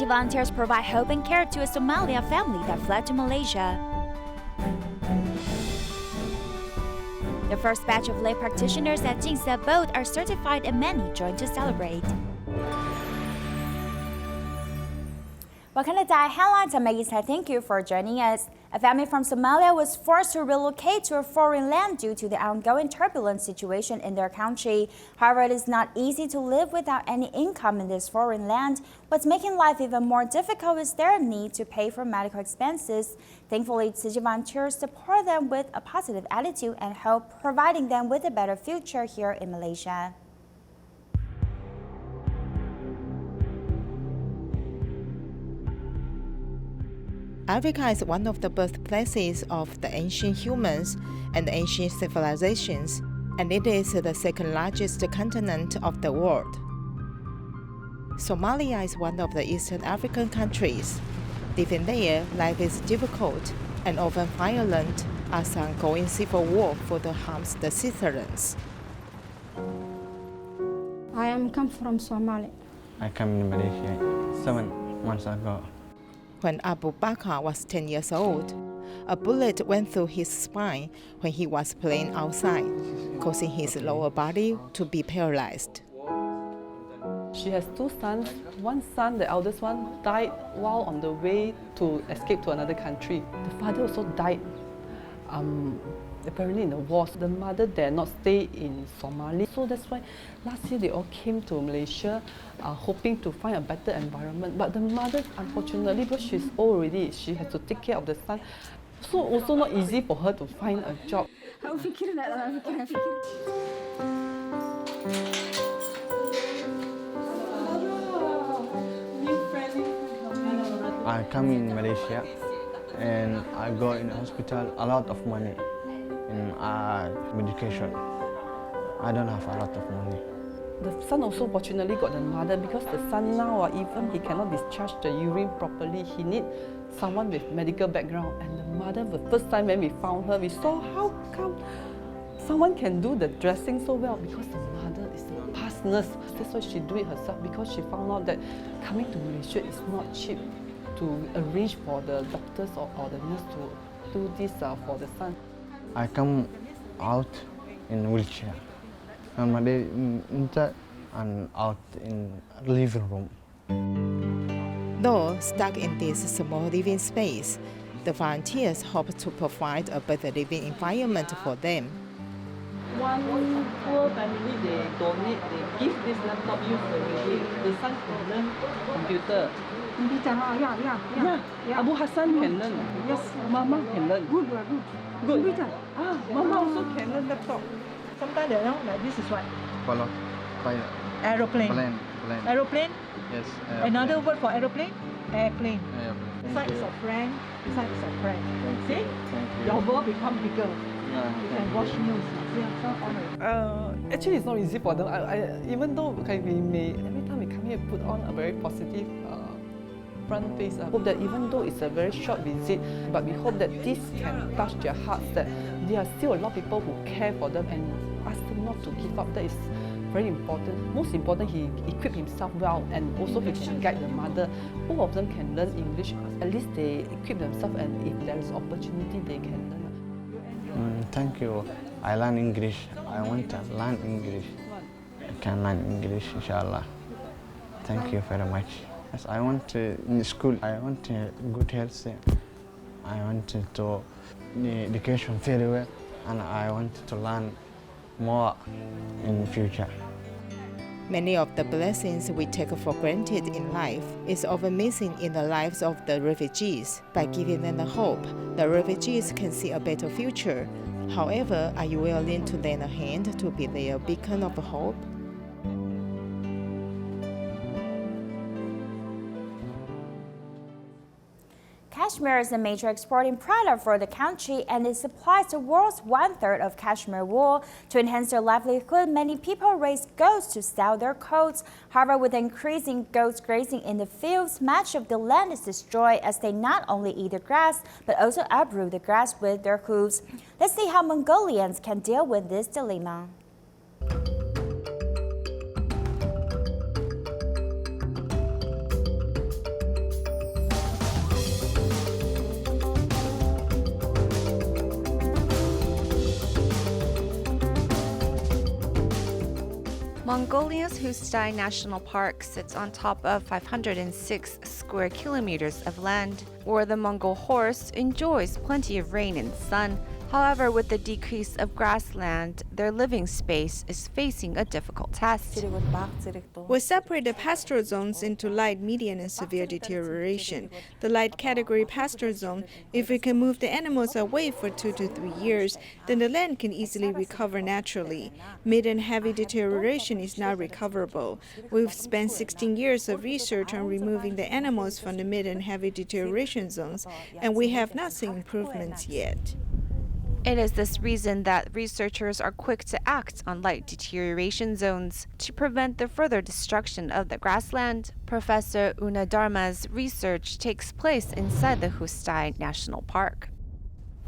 volunteers provide hope and care to a Somalia family that fled to Malaysia. The first batch of lay practitioners at Jing Si Abode are certified and many joined to celebrate. Welcome to Diet Headlines. I'm Maggie Tsai. Thank you for joining us. A family from Somalia was forced to relocate to a foreign land due to the ongoing turbulent situation in their country. However, it is not easy to live without any income in this foreign land. What's making life even more difficult is their need to pay for medical expenses. Thankfully, Tzu Chi volunteers support them with a positive attitude and hope, providing them with a better future here in Malaysia. Africa is one of the birthplaces of the ancient humans and ancient civilizations, and it is the second largest continent of the world. Somalia is one of the Eastern African countries. Living there, life is difficult and often violent as an ongoing civil war further harms the citizens. I am come from Somalia. I came to Malaysia 7 months ago. When Abu Bakr was 10 years old, a bullet went through his spine when he was playing outside, causing his lower body to be paralyzed. She has 2 sons. One son, the eldest one, died while on the way to escape to another country. The father also died apparently in the wars. The mother dare not stay in Somalia. So that's why last year they all came to Malaysia hoping to find a better environment. But the mother, unfortunately, because she's old already, she has to take care of the son. So also not easy for her to find a job. I come in Malaysia and I go in hospital a lot of money in medication. I don't have a lot of money. The son also fortunately got the mother because the son now even he cannot discharge the urine properly. He need someone with medical background. And the mother, the first time when we found her, we saw how come someone can do the dressing so well because the mother is a past nurse. That's why she do it herself because she found out that coming to Malaysia is not cheap to arrange for the doctors or the nurse to do this for the son. I come out in wheelchair. And my day inside and out in living room. Though stuck in this small living space, the volunteers hope to provide a better living environment for them. One poor family, they donate, they give this laptop use already. The son can learn computer. Yeah. Abu Hassan can learn. Yes. Mama can learn. Good. Mama also can learn laptop. Sometimes they know like this is what? Follow. Aeroplane. Plane. Aeroplane? Yes. Another word for aeroplane? Airplane. Airplane. Side is a friend, side is a friend. See? Thank you. Your world become bigger. You can watch news. Actually, it's not easy for them. Even though we may, every time we come here, put on a very positive front face. I hope that even though it's a very short visit, but we hope that this can touch their hearts, that there are still a lot of people who care for them and ask them not to give up. That is very important. Most important, he equipped himself well and also he can guide the mother. Both of them can learn English. At least they equip themselves and if there is opportunity, they can learn. Thank you. I learn English. I want to learn English. I can learn English, inshallah. Thank you very much. Yes, I want to, in school, I want good health. I want to do education very well, and I want to learn more in the future. Many of the blessings we take for granted in life is often missing in the lives of the refugees. By giving them the hope, the refugees can see a better future. However, are you willing to lend a hand to be their beacon of hope? Cashmere is a major exporting product for the country and it supplies the world's 1/3 of cashmere wool. To enhance their livelihood, many people raise goats to sell their coats. However, with increasing goats grazing in the fields, much of the land is destroyed as they not only eat the grass, but also uproot the grass with their hooves. Let's see how Mongolians can deal with this dilemma. Mongolia's Hustai National Park sits on top of 506 square kilometers of land, where the Mongol horse enjoys plenty of rain and sun. However, with the decrease of grassland, their living space is facing a difficult test. We separate the pastoral zones into light, medium, and severe deterioration. The light category pastoral zone, if we can move the animals away for 2 to 3 years, then the land can easily recover naturally. Mid and heavy deterioration is not recoverable. We've spent 16 years of research on removing the animals from the mid and heavy deterioration zones, and we have not seen improvements yet. It is this reason that researchers are quick to act on light deterioration zones to prevent the further destruction of the grassland. Professor Unadharma's research takes place inside the Hustai National Park.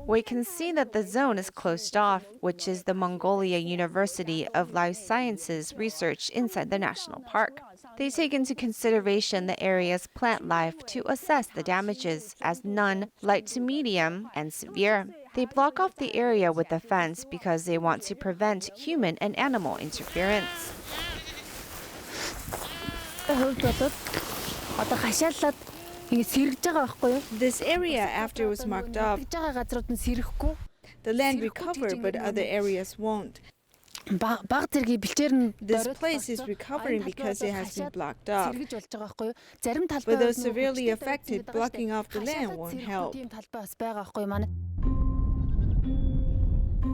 We can see that the zone is closed off, which is the Mongolia University of Life Sciences research inside the national park. They take into consideration the area's plant life to assess the damages as none, light to medium, and severe. They block off the area with a fence because they want to prevent human and animal interference. This area, after it was marked off, the land recovered, but other areas won't. This place is recovering because it has been blocked off. But those severely affected, blocking off the land won't help.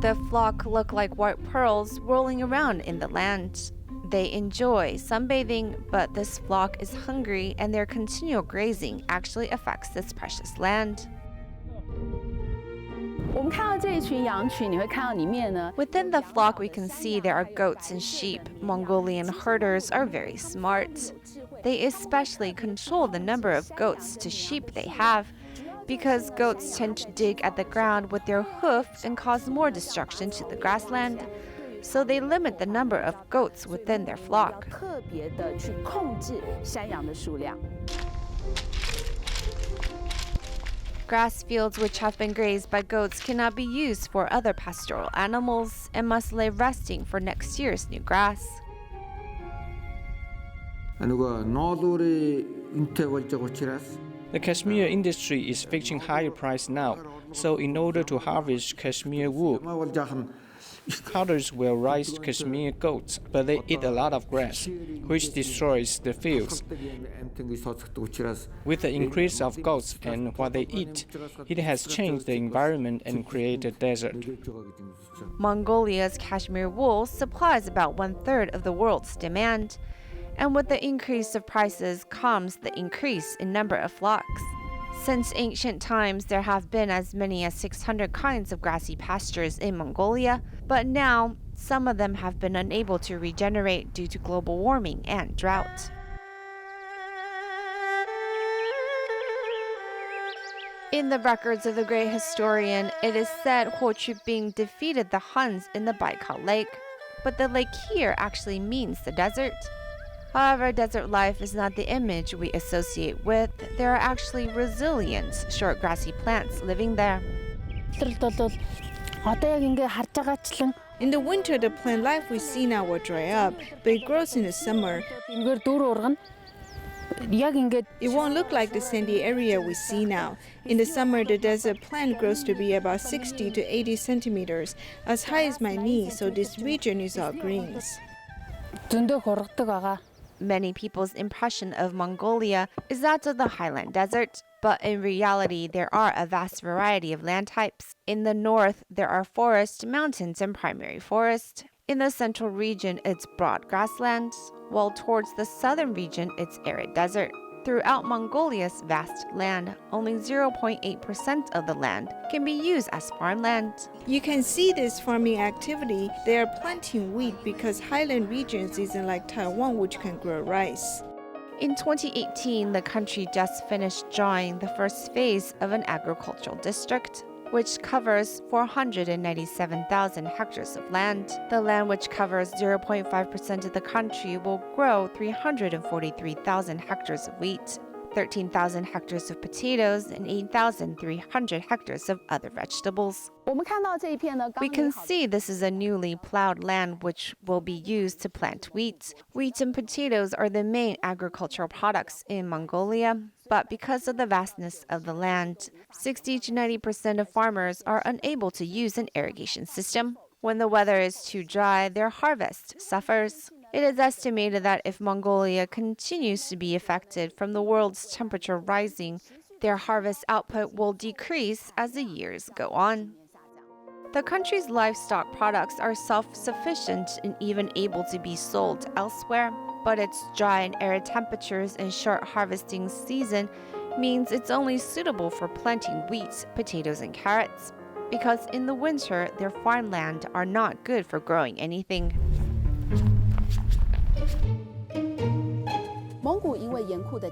The flock look like white pearls rolling around in the land. They enjoy sunbathing, but this flock is hungry and their continual grazing actually affects this precious land. Within the flock, we can see there are goats and sheep. Mongolian herders are very smart. They especially control the number of goats to sheep they have, because goats tend to dig at the ground with their hoof and cause more destruction to the grassland. So they limit the number of goats within their flock. Grass fields which have been grazed by goats cannot be used for other pastoral animals and must lay resting for next year's new grass. The cashmere industry is fetching higher price now, so in order to harvest cashmere wool, cutters will raise cashmere goats, but they eat a lot of grass, which destroys the fields. With the increase of goats and what they eat, it has changed the environment and created a desert. Mongolia's cashmere wool supplies about 1/3 of the world's demand, and with the increase of prices comes the increase in number of flocks. Since ancient times, there have been as many as 600 kinds of grassy pastures in Mongolia, but now some of them have been unable to regenerate due to global warming and drought. In the records of the great historian, it is said Ho Chubing defeated the Huns in the Baikal Lake, but the lake here actually means the desert. However, desert life is not the image we associate with. There are actually resilient, short grassy plants living there. In the winter, the plant life we see now will dry up, but it grows in the summer. It won't look like the sandy area we see now. In the summer, the desert plant grows to be about 60 to 80 centimeters, as high as my knee, so this region is all greens. Many people's impression of Mongolia is that of the highland desert, but in reality, there are a vast variety of land types. In the north, there are forests, mountains, and primary forest. In the central region, it's broad grassland, while towards the southern region, it's arid desert. Throughout Mongolia's vast land, only 0.8% of the land can be used as farmland. You can see this farming activity. They are planting wheat because highland regions isn't like Taiwan, which can grow rice. In 2018, the country just finished drawing the first phase of an agricultural district, which covers 497,000 hectares of land. The land, which covers 0.5% of the country, will grow 343,000 hectares of wheat. 13,000 hectares of potatoes, and 8,300 hectares of other vegetables. We can see this is a newly plowed land which will be used to plant wheat. Wheat and potatoes are the main agricultural products in Mongolia, but because of the vastness of the land, 60 to 90% of farmers are unable to use an irrigation system. When the weather is too dry, their harvest suffers. It is estimated that if Mongolia continues to be affected from the world's temperature rising, their harvest output will decrease as the years go on. The country's livestock products are self-sufficient and even able to be sold elsewhere, but its dry and arid temperatures and short harvesting season means it's only suitable for planting wheat, potatoes, and carrots, because in the winter, their farmland are not good for growing anything.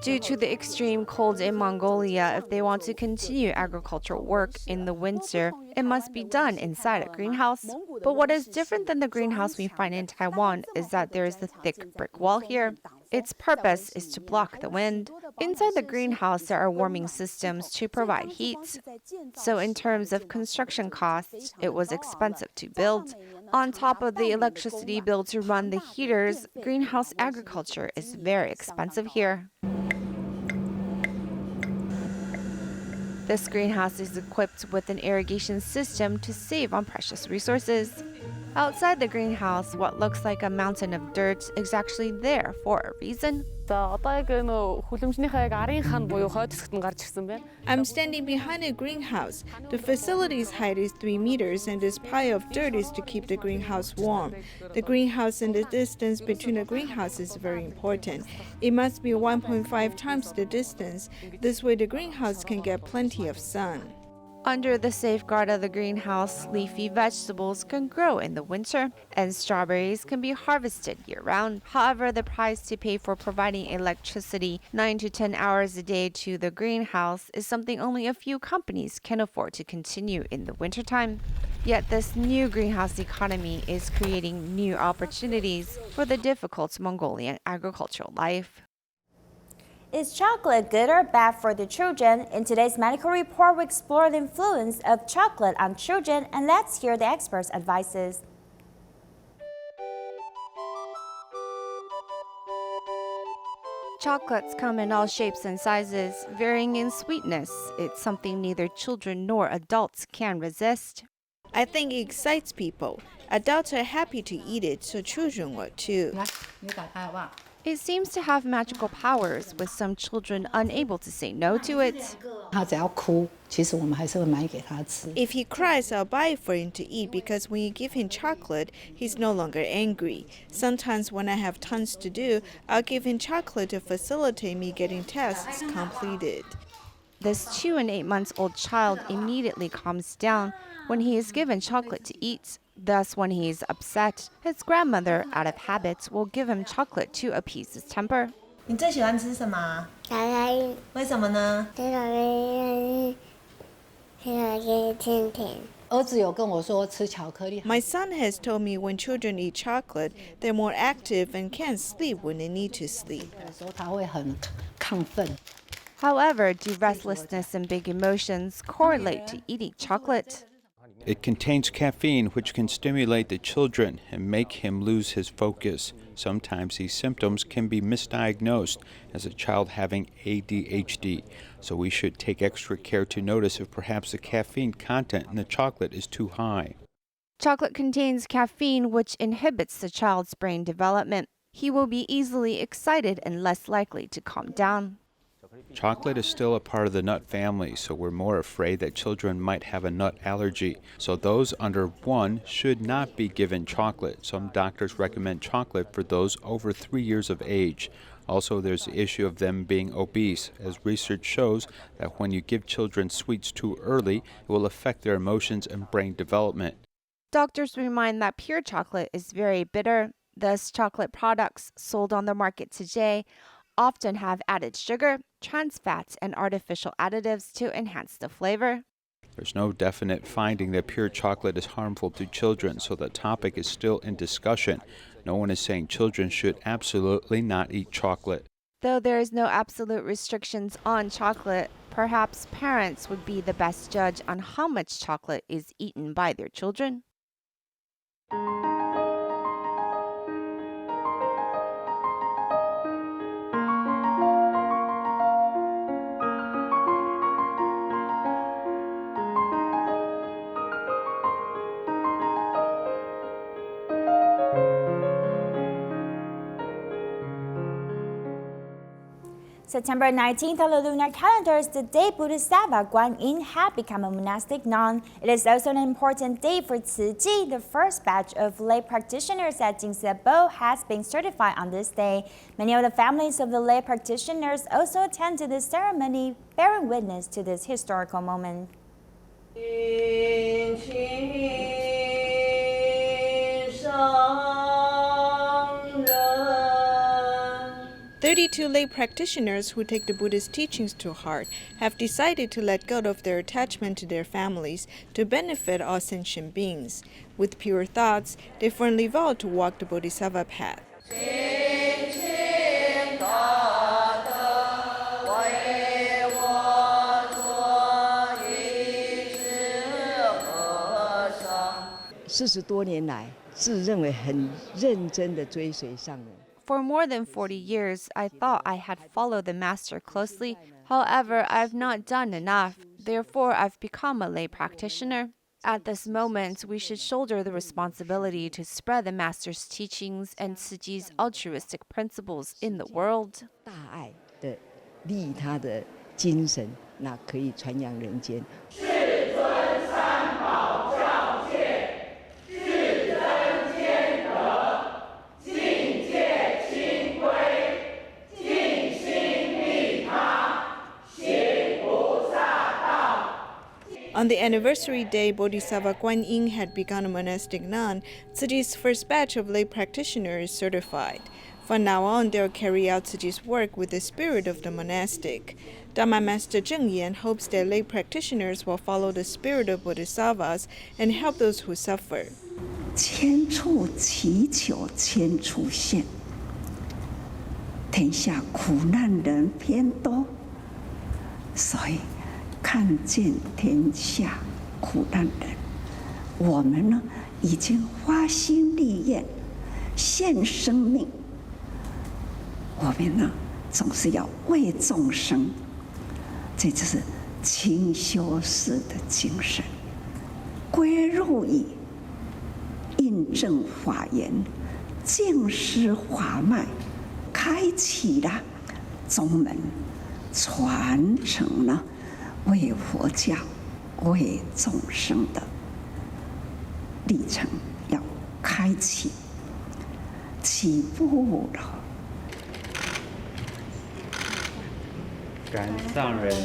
Due to the extreme cold in Mongolia, if they want to continue agricultural work in the winter, it must be done inside a greenhouse. But what is different than the greenhouse we find in Taiwan is that there is a thick brick wall here. Its purpose is to block the wind. Inside the greenhouse, there are warming systems to provide heat. So in terms of construction costs, it was expensive to build. On top of the electricity bill to run the heaters, greenhouse agriculture is very expensive here. This greenhouse is equipped with an irrigation system to save on precious resources. Outside the greenhouse, what looks like a mountain of dirt is actually there for a reason. I'm standing behind a greenhouse. The facility's height is 3 meters, and this pile of dirt is to keep the greenhouse warm. The greenhouse and the distance between the greenhouse is very important. It must be 1.5 times the distance. This way the greenhouse can get plenty of sun. Under the safeguard of the greenhouse, leafy vegetables can grow in the winter, and strawberries can be harvested year-round. However, the price to pay for providing electricity 9 to 10 hours a day to the greenhouse is something only a few companies can afford to continue in the wintertime. Yet this new greenhouse economy is creating new opportunities for the difficult Mongolian agricultural life. Is chocolate good or bad for the children? In today's medical report, we explore the influence of chocolate on children, and let's hear the experts' advices. Chocolates come in all shapes and sizes, varying in sweetness. It's something neither children nor adults can resist. I think it excites people. Adults are happy to eat it, so children will too. It seems to have magical powers, with some children unable to say no to it. If he cries, I'll buy it for him to eat, because when you give him chocolate, he's no longer angry. Sometimes when I have tons to do, I'll give him chocolate to facilitate me getting tasks completed. This 2 and 8 months old child immediately calms down when he is given chocolate to eat. Thus, when he is upset, his grandmother, out of habit, will give him chocolate to appease his temper. 你最喜欢吃什么？巧克力。为什么呢？这个甜甜。儿子有跟我说吃巧克力。My son has told me when children eat chocolate, they're more active and can't sleep when they need to sleep. 有时候他会很亢奋。 However, do restlessness and big emotions correlate to eating chocolate? It contains caffeine, which can stimulate the children and make him lose his focus. Sometimes these symptoms can be misdiagnosed as a child having ADHD, so we should take extra care to notice if perhaps the caffeine content in the chocolate is too high. Chocolate contains caffeine, which inhibits the child's brain development. He will be easily excited and less likely to calm down. Chocolate is still a part of the nut family, so we're more afraid that children might have a nut allergy. So those under 1 should not be given chocolate. Some doctors recommend chocolate for those over 3 years of age. Also, there's the issue of them being obese, as research shows that when you give children sweets too early, it will affect their emotions and brain development. Doctors remind that pure chocolate is very bitter. Thus, chocolate products sold on the market today often have added sugar, trans fats, and artificial additives to enhance the flavor. There's no definite finding that pure chocolate is harmful to children, so the topic is still in discussion. No one is saying children should absolutely not eat chocolate. Though there is no absolute restrictions on chocolate, perhaps parents would be the best judge on how much chocolate is eaten by their children. September 19th on the lunar calendar is the day Bodhisattva Guanyin had become a monastic nun. It is also an important day for Tzu Chi. The first batch of lay practitioners at Jing Si Abode has been certified on this day. Many of the families of the lay practitioners also attend to this ceremony, bearing witness to this historical moment. 32 lay practitioners who take the Buddhist teachings to heart have decided to let go of their attachment to their families to benefit all sentient beings. With pure thoughts, they firmly vow to walk the Bodhisattva path. For more than 40 years, I thought I had followed the master closely. However, I've not done enough. Therefore, I've become a lay practitioner. At this moment, we should shoulder the responsibility to spread the master's teachings and Tzu Chi's altruistic principles in the world. On the anniversary day Bodhisattva Guanyin had become a monastic nun, Tzu Chi's first batch of lay practitioners is certified. From now on, they'll carry out Tzu Chi's work with the spirit of the monastic. Dharma Master Zheng Yan hopes that lay practitioners will follow the spirit of bodhisattvas and help those who suffer. 千处祈求千处现，天下苦难人偏多，所以看见天下苦难人，我们呢已经发心立愿，献生命。我们呢总是要为众生，这就是清修士的精神。归入以印证法言，净施法脉，开启了宗门，传承了为佛教、为众生的历程，要开启，起步了。感上人。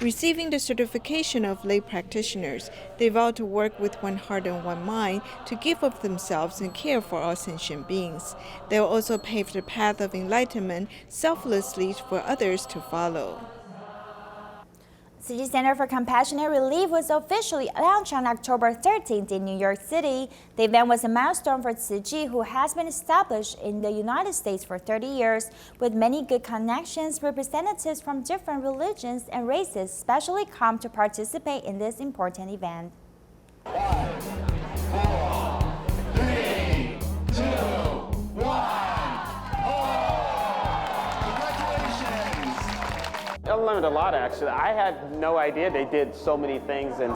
Receiving the certification of lay practitioners, they vow to work with one heart and one mind to give up themselves and care for all sentient beings. They will also pave the path of enlightenment selflessly for others to follow. Tzu Chi Center for Compassionate Relief was officially launched on October 13th in New York City. The event was a milestone for Tzu Chi, who has been established in the United States for 30 years. With many good connections, representatives from different religions and races specially come to participate in this important event. 5, 4, 3, 2, 1. I learned a lot, actually. I had no idea they did so many things in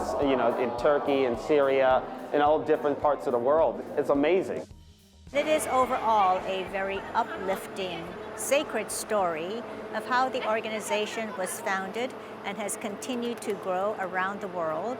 Turkey and Syria and all different parts of the world. It's amazing. It is overall a very uplifting, sacred story of how the organization was founded and has continued to grow around the world.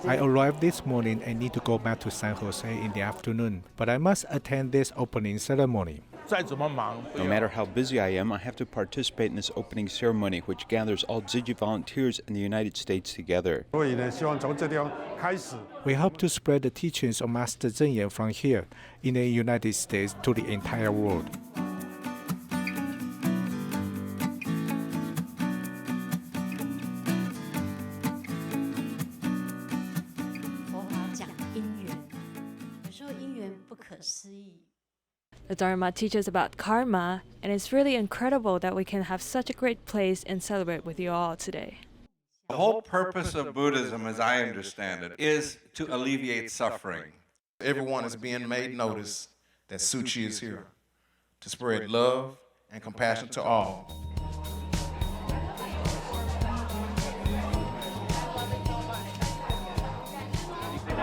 I arrived this morning and need to go back to San Jose in the afternoon, but I must attend this opening ceremony. No matter how busy I am, I have to participate in this opening ceremony, which gathers all Tzu Chi volunteers in the United States together. We hope to spread the teachings of Master Zheng Yan from here in the United States to the entire world. The Dharma teaches about karma, and it's really incredible that we can have such a great place and celebrate with you all today. The whole purpose of Buddhism, as I understand it, is to alleviate suffering. Everyone is being made notice that Tzu Chi is here to spread love and compassion to all.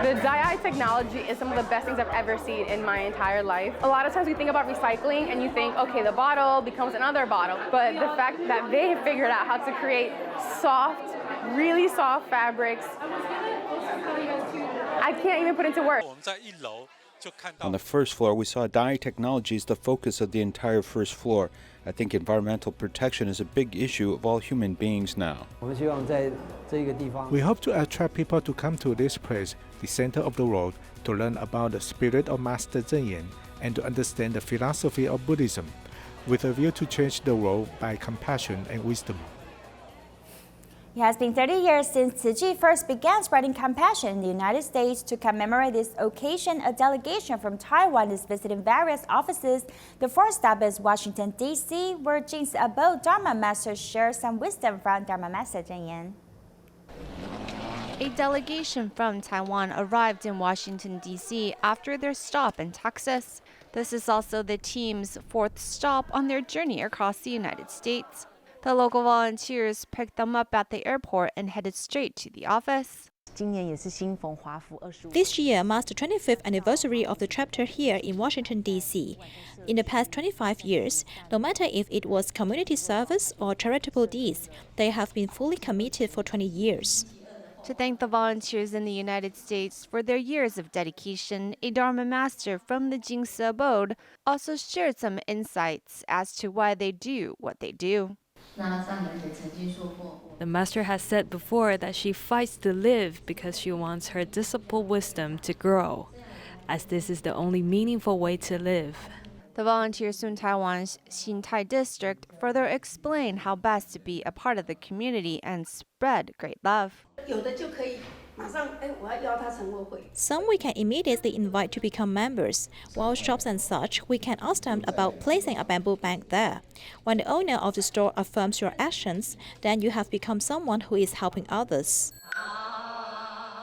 The Dai technology is some of the best things I've ever seen in my entire life. A lot of times we think about recycling and you think, okay, the bottle becomes another bottle. But the fact that they figured out how to create soft, really soft fabrics, I can't even put into words. On the first floor, we saw dye technology is the focus of the entire first floor. I think environmental protection is a big issue of all human beings now. We hope to attract people to come to this place, the center of the world, to learn about the spirit of Master Zhen Yan and to understand the philosophy of Buddhism, with a view to change the world by compassion and wisdom. It has been 30 years since Tzu Chi first began spreading compassion in the United States. To commemorate this occasion, a delegation from Taiwan is visiting various offices. The first stop is Washington, D.C., where Jing Si Abode Dharma Master shares some wisdom from Dharma Master Zhen Yan. A delegation from Taiwan arrived in Washington, D.C. after their stop in Texas. This is also the team's fourth stop on their journey across the United States. The local volunteers picked them up at the airport and headed straight to the office. This year marks the 25th anniversary of the chapter here in Washington, D.C. In the past 25 years, no matter if it was community service or charitable deeds, they have been fully committed for 20 years. To thank the volunteers in the United States for their years of dedication, a Dharma master from the Jing Si Abode also shared some insights as to why they do what they do. The master has said before that she fights to live because she wants her disciple wisdom to grow, as this is the only meaningful way to live. The volunteers from Taiwan's Xintai district further explain how best to be a part of the community and spread great love. Some we can immediately invite to become members, while shops and such, we can ask them about placing a bamboo bank there. When the owner of the store affirms your actions, then you have become someone who is helping others.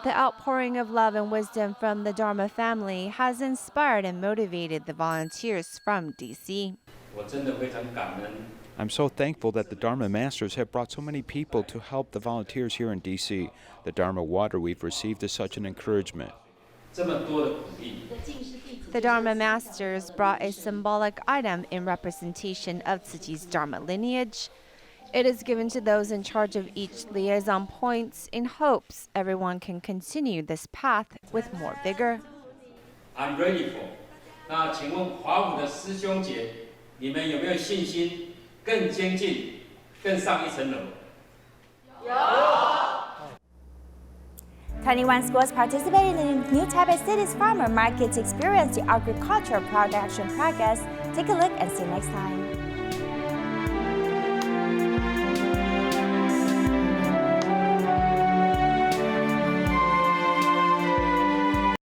The outpouring of love and wisdom from the Dharma family has inspired and motivated the volunteers from D.C. I'm so thankful that the Dharma Masters have brought so many people to help the volunteers here in D.C. The Dharma water we've received is such an encouragement. The Dharma Masters brought a symbolic item in representation of Tzu Chi's Dharma lineage. It is given to those in charge of each liaison points in hopes everyone can continue this path with more vigor. I'm ready for. 那请问华武的师兄姐，你们有没有信心更精进、更上一层楼？有。 21 schools participated in the New Taipei City's farmer market to experience the agricultural production progress. Take a look and see you next time.